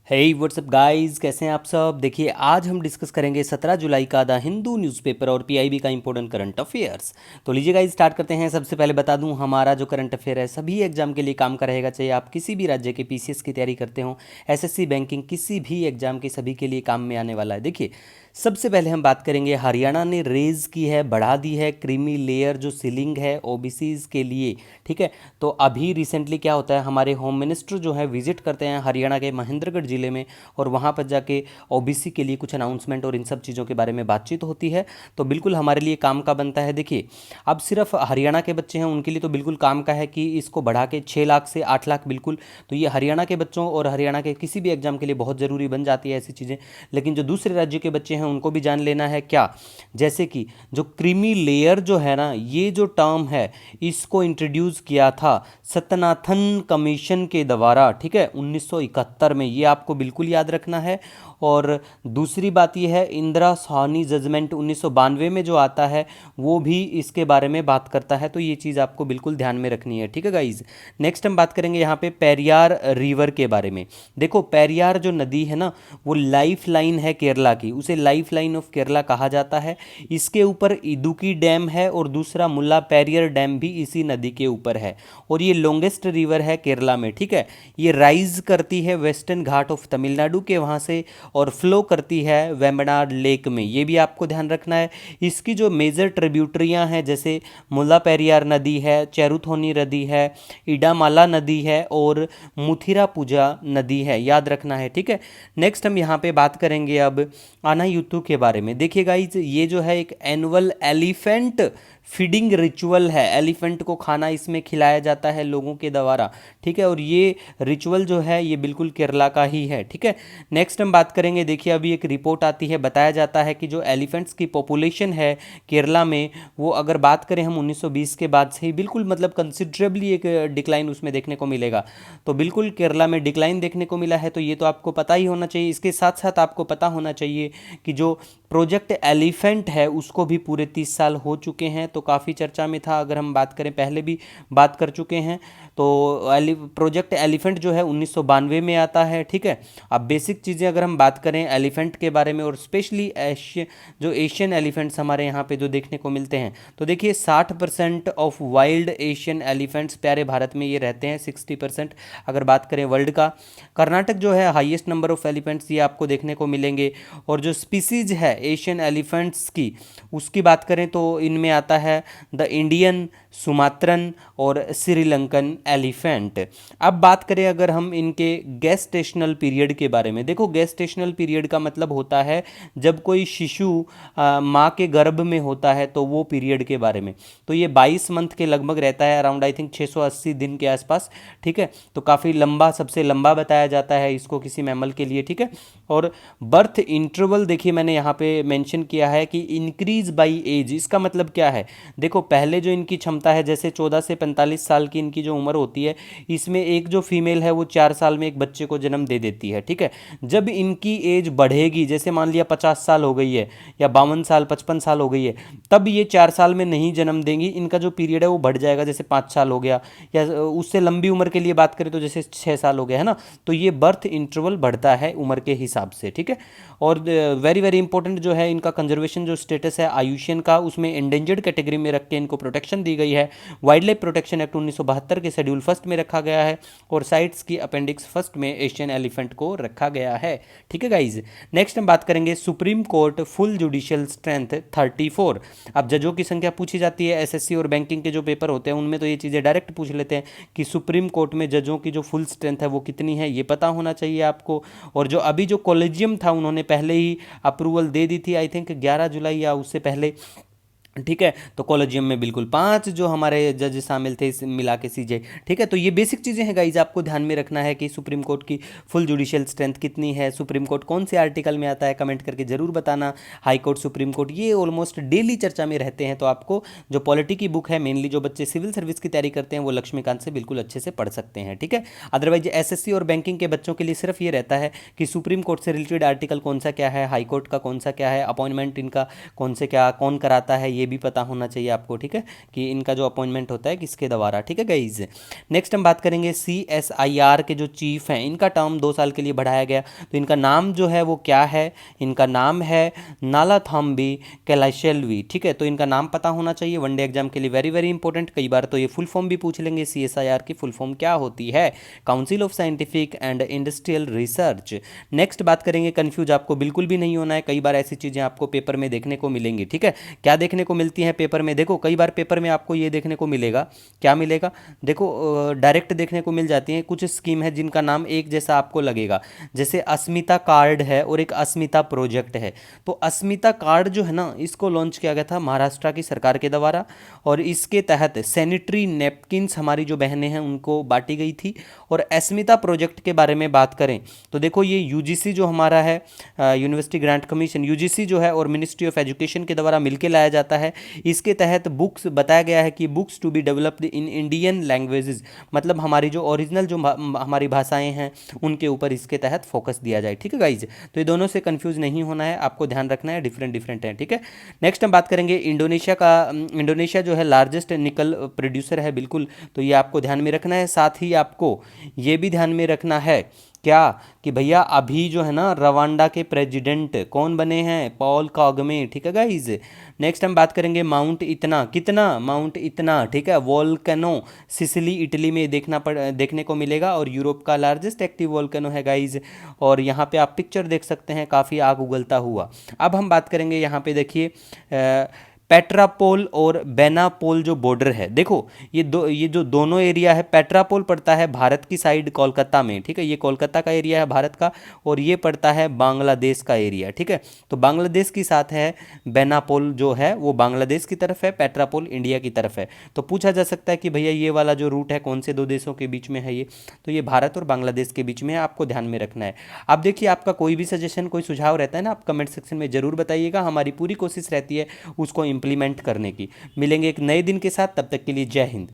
हे WhatsApp guys, कैसे हैं आप सब। देखिए, आज हम डिस्कस करेंगे 17 जुलाई का द हिंदू न्यूज़पेपर और पीआईबी का इंपॉर्टेंट करंट अफेयर्स। तो लीजिए गाइस, स्टार्ट करते हैं। सबसे पहले बता दूं, हमारा जो करंट अफेयर है सभी एग्जाम के लिए काम का रहेगा, चाहे आप किसी भी राज्य के पीसीएस की तैयारी करते हो, एसएससी बैंकिंग, किसी भी एग्जाम के सभी के लिए काम में आने वाला है। देखिए, सबसे पहले हम बात करेंगे, हरियाणा ने रेज की है, बढ़ा दी है क्रीमी लेयर जो सीलिंग है ओबीसीज के लिए। ठीक है, तो अभी रिसेंटली क्या होता है, हमारे होम मिनिस्टर जो है विजिट करते हैं हरियाणा के महेंद्रगढ़ जिले में, और वहाँ पर जाके ओबीसी के लिए कुछ अनाउंसमेंट और इन सब चीज़ों के बारे में बातचीत होती है। तो बिल्कुल हमारे लिए काम का बनता है। देखिए, अब सिर्फ हरियाणा के बच्चे हैं उनके लिए तो बिल्कुल काम का है कि इसको बढ़ा के 6 लाख से 8 लाख, बिल्कुल। तो ये हरियाणा के बच्चों और हरियाणा के किसी भी एग्जाम के लिए बहुत ज़रूरी बन जाती है ऐसी चीज़ें। लेकिन जो दूसरे राज्य के बच्चे हैं उनको भी जान लेना है क्या, जैसे कि जो क्रीमी लेयर जो है ना, ये जो टर्म है इसको इंट्रोड्यूस किया था सत्यनाथन कमीशन के द्वारा। ठीक है, 1971 में, ये आपको बिल्कुल याद रखना है। और दूसरी बात ये है, इंदिरा साहनी जजमेंट 1992 में जो आता है वो भी इसके बारे में बात करता है। तो ये चीज़ आपको बिल्कुल ध्यान में रखनी है। ठीक है गाइज, नेक्स्ट हम बात करेंगे यहाँ पे पेरियार रिवर के बारे में। देखो, पेरियार जो नदी है ना, वो लाइफ लाइन है केरला की, उसे लाइफ लाइन ऑफ केरला कहा जाता है। इसके ऊपर इदुकी डैम है और दूसरा मुल्ला पेरियर डैम भी इसी नदी के ऊपर है, और ये लॉन्गेस्ट रिवर है केरला में। ठीक है, ये राइज करती है वेस्टर्न घाट ऑफ तमिलनाडु के वहाँ से और फ्लो करती है वेम्बनाड लेक में, ये भी आपको ध्यान रखना है। इसकी जो मेजर ट्रिब्यूटरियाँ हैं, जैसे मुल्ला पेरियार नदी है, चेरुथोनी नदी है, इडामाला नदी है और मुथिरापुजा नदी है, याद रखना है। ठीक है, नेक्स्ट हम यहाँ पे बात करेंगे अब आनायुतु के बारे में। देखिए गाइज, ये जो है एक एनुअल एलिफेंट फीडिंग रिचुअल है, एलिफेंट को खाना इसमें खिलाया जाता है लोगों के द्वारा। ठीक है, और ये रिचुअल जो है ये बिल्कुल केरला का ही है। ठीक है, नेक्स्ट हम बात करेंगे। देखिए, अभी एक रिपोर्ट आती है, बताया जाता है कि जो एलिफेंट्स की पॉपुलेशन है केरला में, वो अगर बात करें हम 1920 के बाद से ही बिल्कुल मतलब कंसिडरेबली एक डिक्लाइन उसमें देखने को मिलेगा। तो बिल्कुल केरला में डिक्लाइन देखने को मिला है, तो ये तो आपको पता ही होना चाहिए। इसके साथ साथ आपको पता होना चाहिए कि जो प्रोजेक्ट एलिफेंट है उसको भी पूरे 30 साल हो चुके हैं, तो काफ़ी चर्चा में था। अगर हम बात करें, पहले भी बात कर चुके हैं, तो प्रोजेक्ट एलिफेंट जो है 1992 में आता है। ठीक है, अब बेसिक चीज़ें अगर हम बात करें एलिफेंट के बारे में, और स्पेशली जो एशियन एलिफेंट्स हमारे यहाँ पे जो देखने को मिलते हैं, तो देखिए 60% ऑफ वाइल्ड एशियन एलिफेंट्स प्यारे भारत में ये रहते हैं, 60% अगर बात करें वर्ल्ड का। कर्नाटक जो है हाईएस्ट नंबर ऑफ एलिफेंट्स ये आपको देखने को मिलेंगे। और जो स्पीसीज है एशियन एलिफेंट्स की, उसकी बात करें तो इनमें आता है द इंडियन, सुमात्रन और श्रीलंकन एलिफेंट। अब बात करें अगर हम इनके गेस्टेशनल पीरियड के बारे में। देखो, गेस्टेशनल पीरियड का मतलब होता है जब कोई शिशु माँ के गर्भ में होता है, तो वो पीरियड के बारे में। तो ये 22 मंथ के लगभग रहता है, अराउंड आई थिंक 680 दिन के आसपास। ठीक है, तो काफ़ी लंबा, सबसे लंबा बताया जाता है इसको किसी मैमल के लिए। ठीक है, और बर्थ इंटरवल देखिए मैंने यहाँ पे मेंशन किया है कि इंक्रीज बाय एज। इसका मतलब क्या है, देखो पहले जो इनकी क्षमता है, जैसे 14 से 45 साल की इनकी जो उम्र होती है, इसमें एक जो फीमेल है वो 4 साल में एक बच्चे को जन्म दे देती है। ठीक है, जब इनकी एज बढ़ेगी, जैसे मान लिया 50 साल हो गई है या 52 साल 55 साल हो गई है, तब ये 4 साल में नहीं जन्म देंगी। इनका जो पीरियड है वो बढ़ जाएगा, जैसे 5 साल हो गया, या उससे लंबी उम्र के लिए बात करें तो जैसे 6 साल हो गया है ना। तो ये बर्थ इंटरवल बढ़ता है उम्र के हिसाब से। ठीक है, और वेरी वेरी इंपॉर्टेंट जो है इनका कंजर्वेशन जो स्टेटस है आयुष्यन का, उसमें एंडेंजर्ड कैटेगरी में रख के इनको प्रोटेक्शन दी गई है। वाइल्ड लाइफ प्रोटेक्शन एक्ट 1972 के शेड्यूल फर्स्ट में रखा गया है, और साइट्स की अपेंडिक्स फर्स्ट में एशियन एलिफेंट को रखा गया है। ठीक है गाइज, नेक्स्ट हम बात करेंगे supreme court full judicial strength 34। अब जजों की संख्या पूछी जाती है, एसएससी और बैंकिंग के जो पेपर होते हैं उनमें तो ये चीज़ें डायरेक्ट पूछ लेते हैं कि सुप्रीम कोर्ट में जजों की जो फुल स्ट्रेंथ है वो कितनी है, ये पता होना चाहिए आपको। और जो अभी जो कॉलेजियम था उन्होंने पहले ही अप्रूवल दे दी थी, आई थिंक 11 जुलाई या उससे पहले। ठीक है, तो कॉलेजियम में बिल्कुल 5 जो हमारे जज शामिल थे, इस मिला के सीजे। ठीक है, तो ये बेसिक चीज़ें हैं गाइज, आपको ध्यान में रखना है कि सुप्रीम कोर्ट की फुल जुडिशियल स्ट्रेंथ कितनी है, सुप्रीम कोर्ट कौन से आर्टिकल में आता है, कमेंट करके जरूर बताना। हाई कोर्ट, सुप्रीम कोर्ट, ये ऑलमोस्ट डेली चर्चा में रहते हैं। तो आपको जो पॉलिटी की बुक है, मेनली जो बच्चे सिविल सर्विस की तैयारी करते हैं वो लक्ष्मीकांत से बिल्कुल अच्छे से पढ़ सकते हैं। ठीक है, अदरवाइज एसएससी और बैंकिंग के बच्चों के लिए सिर्फ ये रहता है कि सुप्रीम कोर्ट से रिलेटेड आर्टिकल कौन सा क्या है, हाई कोर्ट का कौन सा क्या है, अपॉइंटमेंट इनका कौन से क्या कौन कराता है, ये ये भी पता होना चाहिए आपको, ठीक है, कि इनका जो अपॉइंटमेंट होता है किसके द्वारा, ठीक है गाइज। नेक्स्ट हम बात करेंगे CSIR के जो चीफ हैं, इनका टर्म 2 साल के लिए बढ़ाया गया। तो इनका नाम जो है वो क्या है, इनका नाम है नालाथाम्बी कैलाशेल्वी, ठीक है। तो इनका नाम पता होना चाहिए, वनडे एग्जाम के लिए वेरी वेरी इंपॉर्टेंट। कई बार तो ये फुल फॉर्म भी पूछ लेंगे, CSIR की फुल फॉर्म क्या होती है, council of scientific and industrial research. Next बात करेंगे, कंफ्यूज आपको बिल्कुल भी नहीं होना है, कई बार ऐसी चीज़ें आपको पेपर में देखने को मिलेंगी, ठीक है। क्या देखने को मिलती हैं पेपर में, देखो कई बार पेपर में आपको ये देखने को मिलेगा, क्या मिलेगा, देखो डायरेक्ट देखने को मिल जाती हैं कुछ स्कीम है जिनका नाम एक जैसा आपको लगेगा, जैसे अस्मिता कार्ड है और एक अस्मिता प्रोजेक्ट है। तो अस्मिता कार्ड जो है ना, इसको लॉन्च किया गया था महाराष्ट्र की सरकार के द्वारा, और इसके तहत सैनिटरी नैपकिन्स हमारी जो बहनें हैं उनको बांटी गई थी। और अस्मिता प्रोजेक्ट के बारे में बात करें तो देखो ये यूजीसी जो हमारा है, यूनिवर्सिटी ग्रांट कमीशन, यूजीसी जो है और मिनिस्ट्री ऑफ एजुकेशन के द्वारा मिलकर लाया जाता है। इसके तहत बुक्स बताया गया है कि books to be developed in Indian languages, मतलब हमारी जो ओरिजिनल जो हमारी भाषाएं हैं उनके ऊपर इसके तहत फोकस दिया जाए, ठीक है गाइज। तो ये दोनों से कंफ्यूज नहीं होना है, आपको ध्यान रखना है, डिफरेंट डिफरेंट है, ठीक है। नेक्स्ट हम बात करेंगे इंडोनेशिया का। इंडोनेशिया जो है लार्जेस्ट निकल प्रोड्यूसर है, बिल्कुल, तो ये आपको ध्यान में रखना है। साथ ही आपको ये भी ध्यान में रखना है क्या, कि भैया अभी जो है ना रवांडा के प्रेसिडेंट कौन बने हैं, पॉल कागमे, ठीक है गाइज। नेक्स्ट हम बात करेंगे माउंट इतना, कितना, माउंट इतना, ठीक है, वोल्केनो सिसिली इटली में देखने को मिलेगा, और यूरोप का लार्जेस्ट एक्टिव वोल्केनो है गाइज। और यहाँ पे आप पिक्चर देख सकते हैं, काफ़ी आग उगलता हुआ। अब हम बात करेंगे यहाँ पे देखिए पेट्रापोल और बेनापोल जो बॉर्डर है, देखो ये जो दोनों एरिया है, पेट्रापोल पड़ता है भारत की साइड कोलकाता में, ठीक है, ये कोलकाता का एरिया है भारत का, और ये पड़ता है बांग्लादेश का एरिया, ठीक है। तो बांग्लादेश के साथ है बेनापोल जो है वो बांग्लादेश की तरफ है, पेट्रापोल इंडिया की तरफ है। तो पूछा जा सकता है कि भैया ये वाला जो रूट है कौन से दो देशों के बीच में है ये, तो ये भारत और बांग्लादेश के बीच में है, आपको ध्यान में रखना है। अब देखिए आपका कोई भी सजेशन कोई सुझाव रहता है ना, आप कमेंट सेक्शन में जरूर बताइएगा, हमारी पूरी कोशिश रहती है उसको इम्प्लीमेंट करने की। मिलेंगे एक नए दिन के साथ, तब तक के लिए जय हिंद।